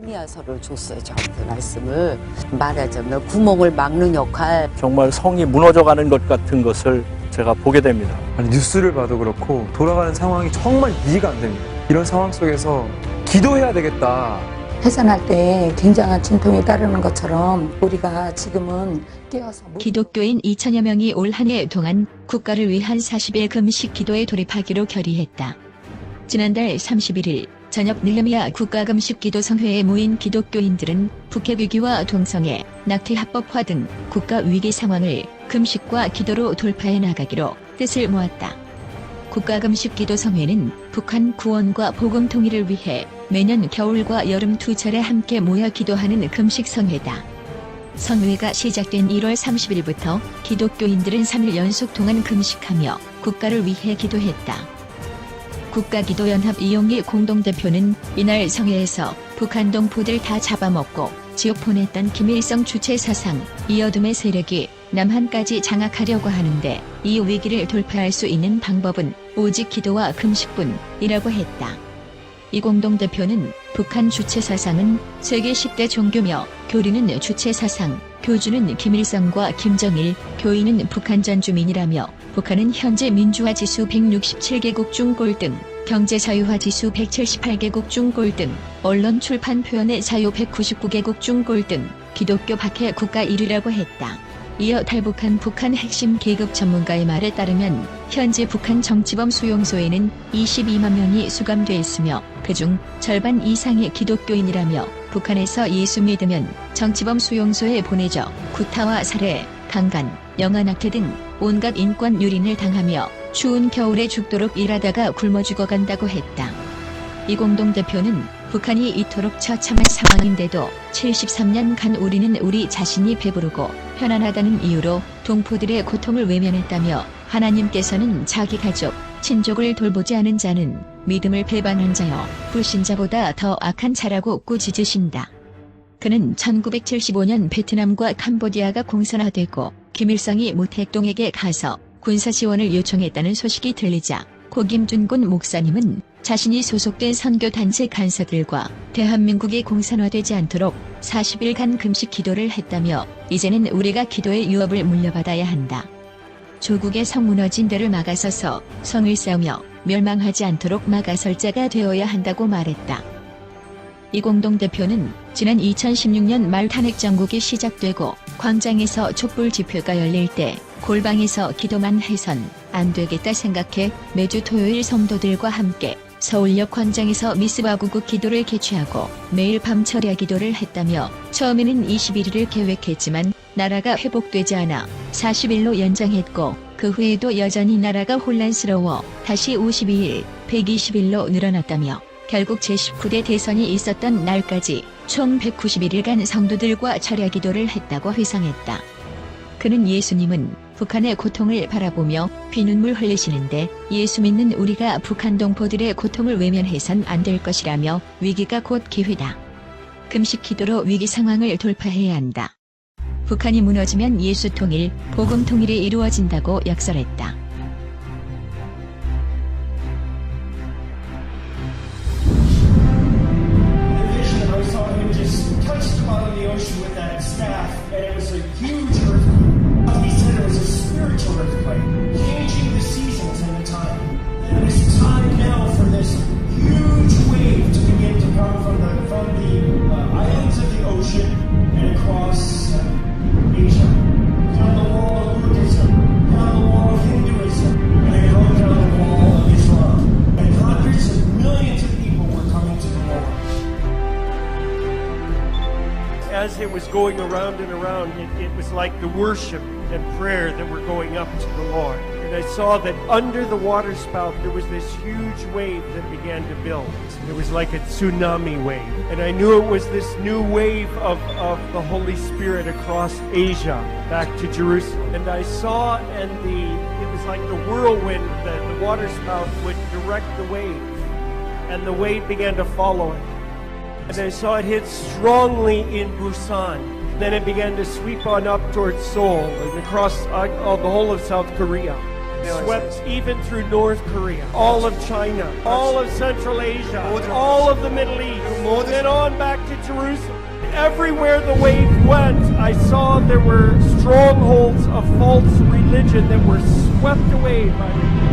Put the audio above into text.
느헤미야서를 줬어요. 저한테 말씀을. 말하자면 구멍을 막는 역할. 정말 성이 무너져가는 것 같은 것을 제가 보게 됩니다. 아니, 뉴스를 봐도 그렇고 돌아가는 상황이 정말 이해가 안 됩니다. 이런 상황 속에서 기도해야 되겠다. 해산할 때 굉장한 진통이 따르는 것처럼 우리가 지금은 깨어서 기독교인 2천여 명이 올 한 해 동안 국가를 위한 40일 금식 기도에 돌입하기로 결의했다. 지난달 31일 저녁 느헤미야 국가금식기도성회에 모인 기독교인들은 북핵 위기와 동성애, 낙태 합법화 등 국가 위기 상황을 금식과 기도로 돌파해 나가기로 뜻을 모았다. 국가금식기도성회는 북한 구원과 복음 통일을 위해 매년 겨울과 여름 두 차례 함께 모여 기도하는 금식성회다. 성회가 시작된 1월 30일부터 기독교인들은 3일 연속 동안 금식하며 국가를 위해 기도했다. 국가기도연합 이용희 공동대표는 이날 성회에서 북한 동포들 다 잡아먹고 지옥 보냈던 김일성 주체 사상, 이어둠의 세력이 남한까지 장악하려고 하는데 이 위기를 돌파할 수 있는 방법은 오직 기도와 금식뿐이라고 했다. 이 공동대표는 북한 주체 사상은 세계 10대 종교며 교리는 주체 사상, 교주는 김일성과 김정일, 교인은 북한 전 주민이라며 북한은 현재 민주화 지수 167개국 중 꼴등, 경제 자유화 지수 178개국 중 꼴등, 언론 출판 표현의 자유 199개국 중 꼴등, 기독교 박해 국가 1위라고 했다. 이어 탈북한 북한 핵심 계급 전문가의 말에 따르면 현재 북한 정치범 수용소에는 22만 명이 수감돼 있으며 그중 절반 이상의 기독교인이라며 북한에서 예수 믿으면 정치범 수용소에 보내져 구타와 살해, 강간, 영아낙태 등 온갖 인권 유린을 당하며 추운 겨울에 죽도록 일하다가 굶어 죽어간다고 했다. 이 공동대표는 북한이 이토록 처참한 상황인데도 73년간 우리는 우리 자신이 배부르고 편안하다는 이유로 동포들의 고통을 외면했다며 하나님께서는 자기 가족, 친족을 돌보지 않은 자는 믿음을 배반한 자여 불신자보다 더 악한 자라고 꾸짖으신다. 그는 1975년 베트남과 캄보디아가 공산화되고 김일성이 모택동에게 가서 군사 지원을 요청했다는 소식이 들리자 고 김준곤 목사님은 자신이 소속된 선교단체 간사들과 대한민국이 공산화되지 않도록 40일간 금식 기도를 했다며 이제는 우리가 기도의 유업을 물려받아야 한다. 조국의 성 무너진대를 막아서서 성을 쌓으며 멸망하지 않도록 막아설 자가 되어야 한다고 말했다. 이 공동대표는 지난 2016년 말 탄핵 정국이 시작되고 광장에서 촛불 집회가 열릴 때 골방에서 기도만 해선 안 되겠다 생각해 매주 토요일 성도들과 함께 서울역 광장에서 미스바 구국 기도를 개최하고 매일 밤 철야 기도를 했다며 처음에는 21일을 계획했지만 나라가 회복되지 않아 40일로 연장했고 그 후에도 여전히 나라가 혼란스러워 다시 52일, 120일로 늘어났다며 결국 제19대 대선이 있었던 날까지 총 191일간 성도들과 철야 기도를 했다고 회상했다. 그는 예수님은 북한의 고통을 바라보며 피눈물 흘리시는데 예수 믿는 우리가 북한 동포들의 고통을 외면해선 안 될 것이라며 위기가 곧 기회다. 금식 기도로 위기 상황을 돌파해야 한다. 북한이 무너지면 예수 통일, 복음 통일이 이루어진다고 약설했다. Changing the seasons and the time. And it's time now for this huge wave to begin to come from the islands of the ocean and across Asia. Down the wall of Buddhism, down the wall of Hinduism, and it goes down the wall of Islam. And hundreds of millions of people were coming to the Lord. As it was going around and around, it was like the worship and prayer that were going up to the Lord. And I saw that under the water spout there was this huge wave that began to build. It was like a tsunami wave. And I knew it was this new wave of the Holy Spirit across Asia back to Jerusalem. And I saw it was like the whirlwind, the water spout would direct the wave. And the wave began to follow it. And I saw it hit strongly in Busan. Then it began to sweep on up towards Seoul and across the whole of South Korea. swept even through North Korea, all of China, all of Central Asia, all of the Middle East, and on back to Jerusalem. Everywhere the wave went, I saw there were strongholds of false religion that were swept away by the